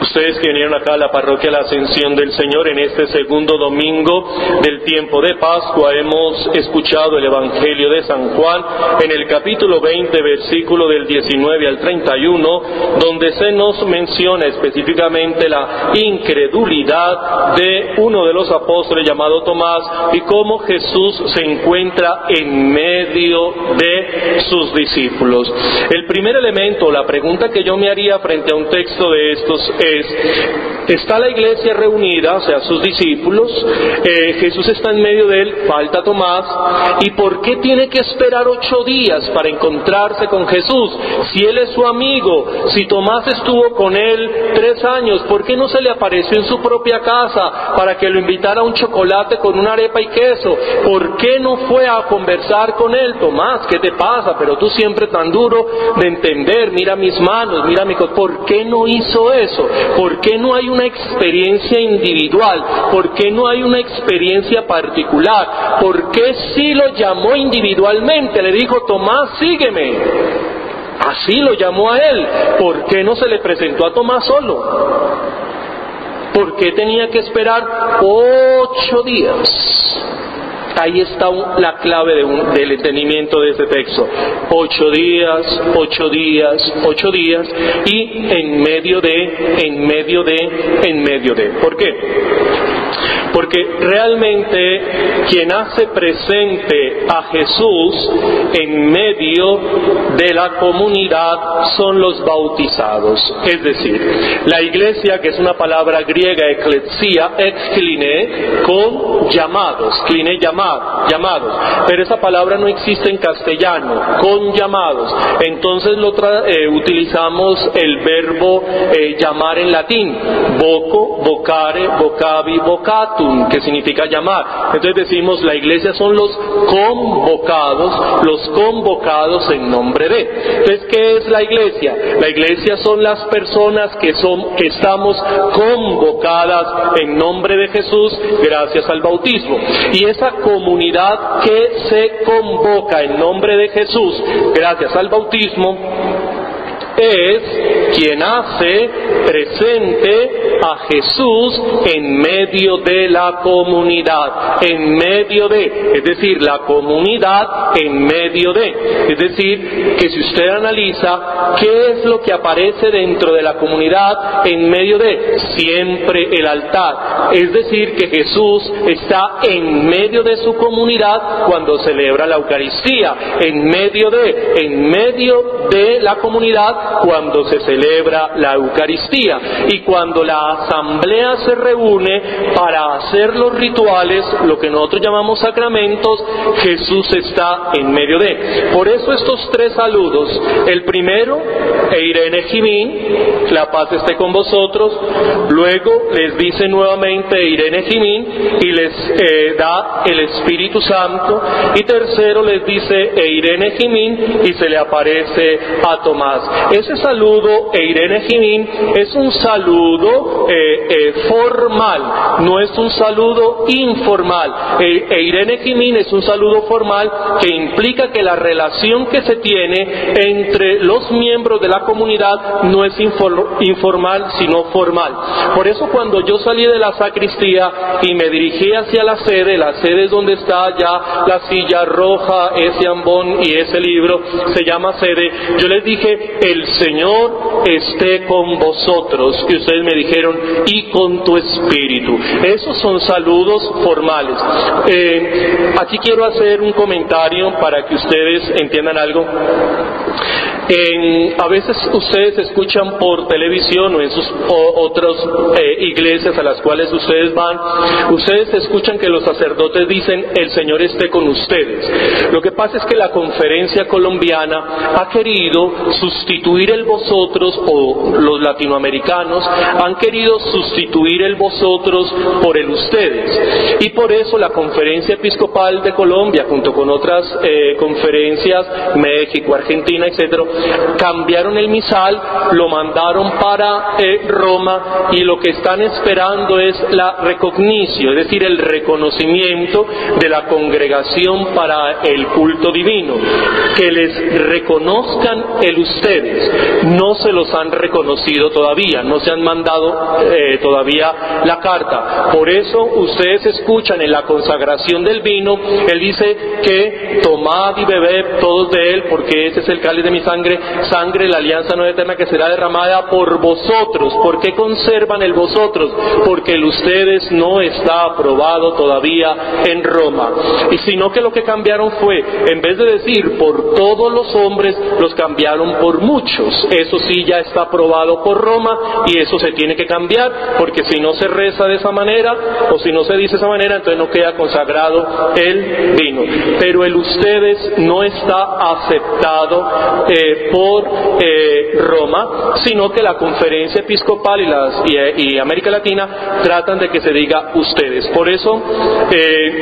Ustedes que vinieron acá a la parroquia La Ascensión del Señor en este segundo domingo del tiempo de Pascua, hemos escuchado el Evangelio de San Juan en el capítulo 20, versículo del 19 al 31, donde se nos menciona específicamente la incredulidad de uno de los apóstoles llamado Tomás y cómo Jesús se encuentra en medio de sus discípulos. El primer elemento, la pregunta que yo me haría frente a un texto de estos es: ¿está la iglesia reunida, o sea, sus discípulos? Jesús está en medio de él, falta Tomás, ¿y por qué tiene que esperar 8 días para encontrarse con Jesús? Si él es su amigo, si Tomás estuvo con él 3 años, ¿por qué no se le apareció en su propia casa para que lo invitara a un chocolate con una arepa y queso? ¿Por qué no fue a conversar con él? Tomás, ¿qué te pasa? Pero tú siempre tan duro de entender, mira mis manos, mira mi corazón. ¿Por qué no hizo eso? ¿Por qué no hay una experiencia individual? ¿Por qué no hay una experiencia particular? ¿Por qué sí lo llamó individualmente? Le dijo: Tomás, sígueme. Así lo llamó a él. ¿Por qué no se le presentó a Tomás solo? ¿Por qué tenía que esperar 8 días? Ahí está la clave del entendimiento de este texto. 8 días, 8 días, 8 días, y en medio de. ¿Por qué? Porque realmente quien hace presente a Jesús en medio de la comunidad son los bautizados. Es decir, la iglesia, que es una palabra griega, eklesia, excline, con llamados, cline, llamados, pero esa palabra no existe en castellano, con llamados. Entonces utilizamos el verbo llamar en latín, voco, vocare, vocavi, vocatum, que significa llamar. Entonces decimos, la iglesia son los convocados en nombre de. Entonces, ¿qué es la iglesia? La iglesia son las personas que estamos convocadas en nombre de Jesús gracias al bautismo. Y esa comunidad que se convoca en nombre de Jesús gracias al bautismo es quien hace presente a Jesús en medio de la comunidad, es decir, la comunidad en medio de. Es decir, que si usted analiza qué es lo que aparece dentro de la comunidad en medio de, siempre el altar. Es decir, que Jesús está en medio de su comunidad cuando celebra la Eucaristía, en medio de la comunidad cuando se celebra la Eucaristía, y cuando la asamblea se reúne para hacer los rituales, lo que nosotros llamamos sacramentos, Jesús está en medio de. Por eso estos 3 saludos: el primero, Eirene Jimín, la paz esté con vosotros. Luego les dice nuevamente Eirene Jimín y les da el Espíritu Santo. Y tercero les dice Eirene Jimín y se le aparece a Tomás. Ese saludo, Eirene Jimín, es un saludo formal, no es un saludo informal. Eirene Jimín es un saludo formal que implica que la relación que se tiene entre los miembros de la comunidad no es informal, sino formal. Por eso cuando yo salí de la sacristía y me dirigí hacia la sede es donde está ya la silla roja, ese ambón y ese libro, se llama sede, yo les dije: el Señor esté con vosotros. Y ustedes me dijeron: y con tu espíritu. Esos son saludos formales. Aquí quiero hacer un comentario para que ustedes entiendan algo. A veces ustedes escuchan por televisión o en sus otras iglesias a las cuales ustedes van, ustedes escuchan que los sacerdotes dicen: el Señor esté con ustedes. Lo que pasa es que la Conferencia Colombiana ha querido sustituir el vosotros, o los latinoamericanos han querido sustituir el vosotros por el ustedes. Y por eso la Conferencia Episcopal de Colombia, junto con otras conferencias, México, Argentina, etcétera, cambiaron el misal, lo mandaron para Roma, y lo que están esperando es la recognición, es decir, el reconocimiento de la congregación para el culto divino, que les reconozcan ustedes. No se los han reconocido todavía, no se han mandado todavía la carta. Por eso ustedes escuchan en la consagración del vino, él dice que tomad y bebed todos de él, porque ese es el cáliz de mi sangre, sangre de la alianza nueva eterna que será derramada por vosotros. ¿Por qué conservan el vosotros? Porque el ustedes no está aprobado todavía en Roma. Y sino que lo que cambiaron fue, en vez de decir por todos los hombres, los cambiaron por muchos. Eso sí ya está aprobado por Roma, y eso se tiene que cambiar, porque si no se reza de esa manera, o si no se dice de esa manera, entonces no queda consagrado el vino. Pero el ustedes no está aceptado por Roma, sino que la Conferencia Episcopal y América Latina tratan de que se diga ustedes. Por eso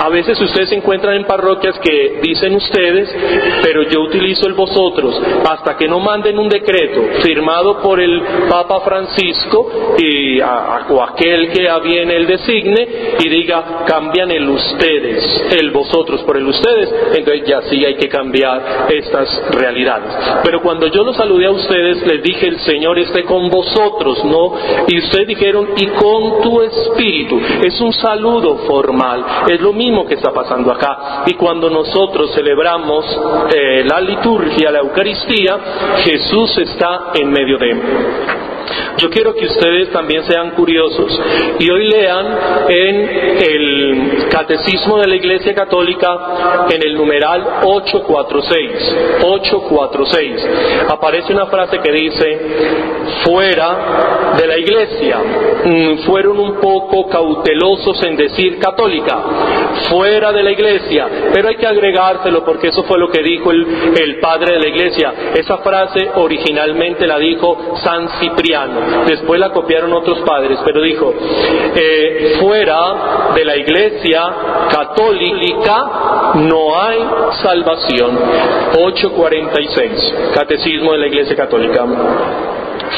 a veces ustedes se encuentran en parroquias que dicen ustedes, pero yo utilizo el vosotros hasta que no manden un decreto firmado por el Papa Francisco o aquel que a bien él designe, y diga cambian el ustedes, el vosotros por el ustedes, entonces ya sí hay que cambiar estas realidades. Pero cuando yo los saludé a ustedes, les dije el Señor esté con vosotros, ¿no? Y ustedes dijeron y con tu espíritu. Es un saludo formal, es lo mismo que está pasando acá. Y cuando nosotros celebramos la liturgia, la Eucaristía, Jesús está en medio de él. Yo quiero que ustedes también sean curiosos y hoy lean en el Catecismo de la Iglesia Católica, en el numeral 846, aparece una frase que dice: fuera de la Iglesia. Fueron un poco cautelosos en decir católica, fuera de la Iglesia, pero hay que agregárselo porque eso fue lo que dijo el padre de la Iglesia. Esa frase originalmente la dijo San Cipriano, después la copiaron otros padres, pero dijo fuera de la Iglesia católica no hay salvación. 846, Catecismo de la Iglesia Católica.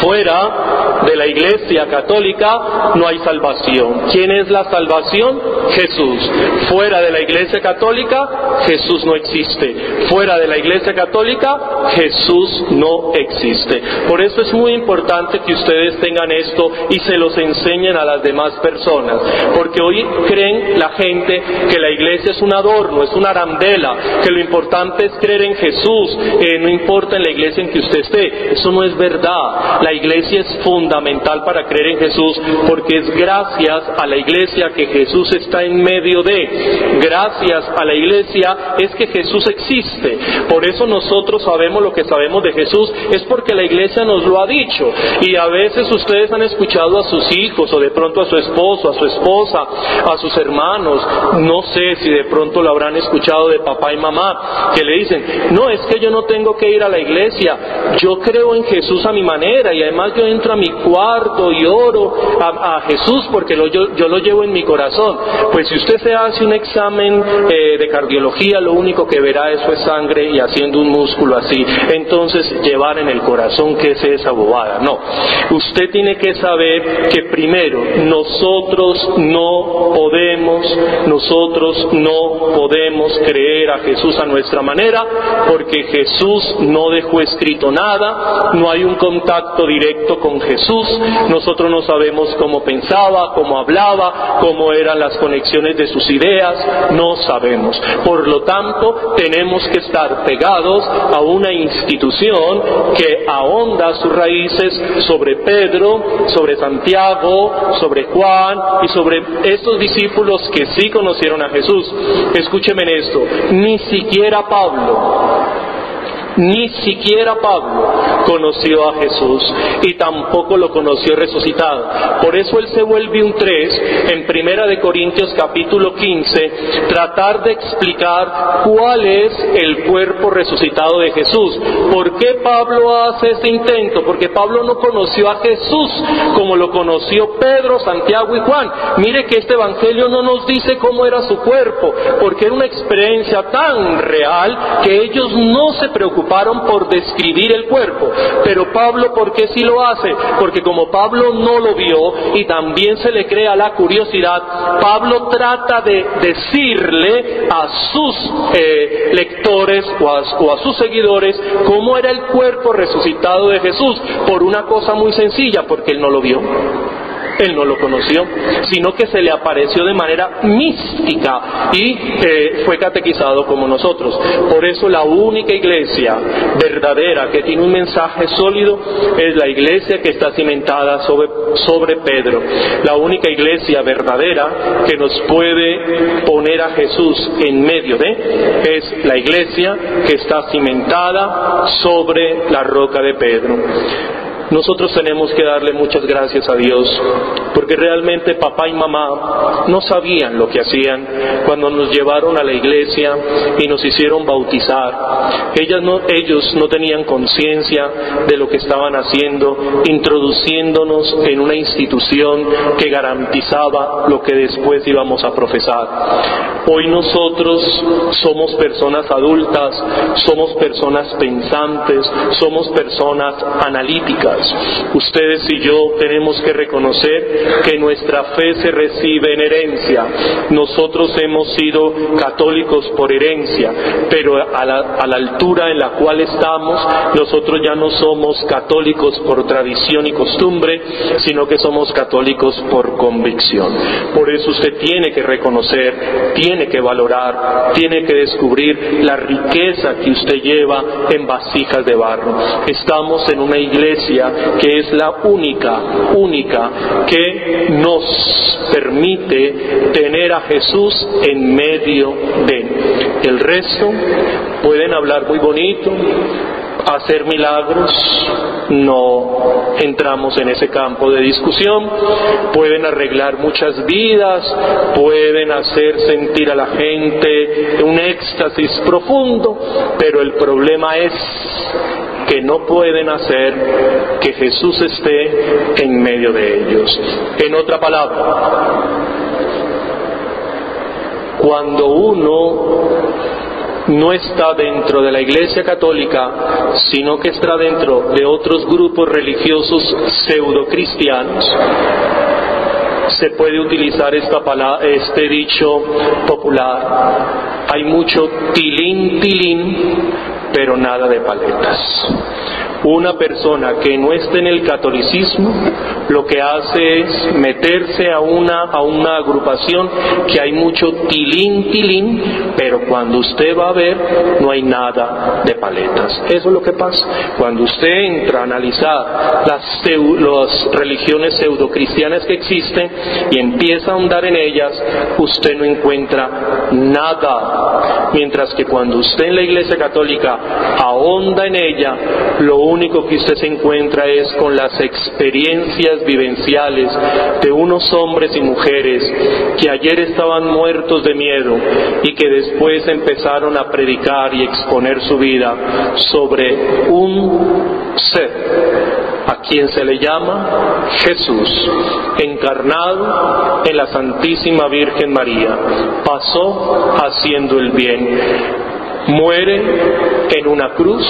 Fuera de la Iglesia Católica no hay salvación. ¿Quién es la salvación? Jesús. Fuera de la Iglesia Católica, Jesús no existe. Fuera de la Iglesia Católica, Jesús no existe. Por eso es muy importante que ustedes tengan esto y se los enseñen a las demás personas. Porque hoy creen la gente que la Iglesia es un adorno, es una arandela, que lo importante es creer en Jesús, no importa en la Iglesia en que usted esté. Eso no es verdad. La Iglesia es fundamental para creer en Jesús, porque es gracias a la Iglesia que Jesús está en medio de. Gracias a la Iglesia es que Jesús existe. Por eso nosotros sabemos lo que sabemos de Jesús, es porque la Iglesia nos lo ha dicho. Y a veces ustedes han escuchado a sus hijos, o de pronto a su esposo, a su esposa, a sus hermanos, no sé si de pronto lo habrán escuchado de papá y mamá, que le dicen: no, es que yo no tengo que ir a la iglesia, yo creo en Jesús a mi manera, y además yo entro a mi cuarto y oro a Jesús porque yo lo llevo en mi corazón. Pues si usted se hace un examen de cardiología, lo único que verá eso es sangre y haciendo un músculo así. Entonces, llevar en el corazón, ¿qué es esa bobada? No. Usted tiene que saber que primero, nosotros no podemos creer a Jesús a nuestra manera, porque Jesús no dejó escrito nada, no hay un contacto directo con Jesús. Nosotros no sabemos cómo pensaba, cómo hablaba, cómo eran las conexiones de sus ideas, no sabemos. Por lo tanto, tenemos que estar pegados a una institución que ahonda sus raíces sobre Pedro, sobre Santiago, sobre Juan y sobre estos discípulos que sí conocieron a Jesús. Escúcheme en esto, ni siquiera Pablo conoció a Jesús y tampoco lo conoció resucitado. Por eso él se vuelve un 3 en 1 de Corintios capítulo 15, tratar de explicar cuál es el cuerpo resucitado de Jesús. ¿Por qué Pablo hace este intento? Porque Pablo no conoció a Jesús como lo conoció Pedro, Santiago y Juan. Mire que este evangelio no nos dice cómo era su cuerpo, porque era una experiencia tan real que ellos no se preocupaban preocuparon por describir el cuerpo. Pero Pablo, ¿por qué sí lo hace? Porque como Pablo no lo vio y también se le crea la curiosidad, Pablo trata de decirle a sus lectores o a sus seguidores cómo era el cuerpo resucitado de Jesús, por una cosa muy sencilla, porque él no lo vio. Él no lo conoció, sino que se le apareció de manera mística y fue catequizado como nosotros. Por eso la única iglesia verdadera que tiene un mensaje sólido es la iglesia que está cimentada sobre Pedro. La única iglesia verdadera que nos puede poner a Jesús en medio de es la iglesia que está cimentada sobre la roca de Pedro. Nosotros tenemos que darle muchas gracias a Dios, porque realmente papá y mamá no sabían lo que hacían cuando nos llevaron a la iglesia y nos hicieron bautizar. Ellos no tenían conciencia de lo que estaban haciendo, introduciéndonos en una institución que garantizaba lo que después íbamos a profesar. Hoy nosotros somos personas adultas, somos personas pensantes, somos personas analíticas. Ustedes y yo tenemos que reconocer que nuestra fe se recibe en herencia. Nosotros hemos sido católicos por herencia, pero a la altura en la cual estamos, nosotros ya no somos católicos por tradición y costumbre, sino que somos católicos por convicción. Por eso usted tiene que reconocer, tiene que valorar, tiene que descubrir la riqueza que usted lleva en vasijas de barro. Estamos en una iglesia que es la única que nos permite tener a Jesús en medio de. El resto pueden hablar muy bonito, hacer milagros, no entramos en ese campo de discusión. Pueden arreglar muchas vidas, pueden hacer sentir a la gente un éxtasis profundo, pero el problema es que no pueden hacer que Jesús esté en medio de ellos. En otra palabra, cuando uno no está dentro de la Iglesia Católica, sino que está dentro de otros grupos religiosos pseudocristianos, se puede utilizar este dicho popular: hay mucho tilín, tilín, pero nada de paletas. Una persona que no esté en el catolicismo lo que hace es meterse a una agrupación que hay mucho tilín, tilín, pero cuando usted va a ver no hay nada de paletas. Eso es lo que pasa. Cuando usted entra a analizar las religiones pseudocristianas que existen y empieza a ahondar en ellas, usted no encuentra nada. Mientras que cuando usted en la Iglesia Católica ahonda en ella, lo único que usted se encuentra es con las experiencias vivenciales de unos hombres y mujeres que ayer estaban muertos de miedo y que después empezaron a predicar y exponer su vida sobre un ser a quien se le llama Jesús, encarnado en la Santísima Virgen María. Pasó haciendo el bien, muere en una cruz,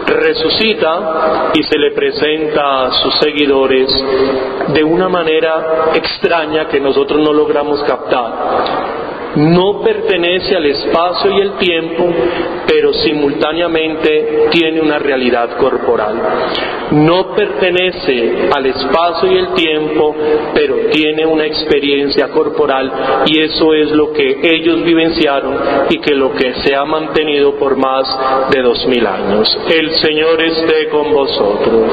resucita y se le presenta a sus seguidores de una manera extraña que nosotros no logramos captar. No pertenece al espacio y el tiempo, pero simultáneamente tiene una realidad corporal. No pertenece al espacio y el tiempo, pero tiene una experiencia corporal, y eso es lo que ellos vivenciaron y que lo que se ha mantenido por más de 2000 años. El Señor esté con vosotros.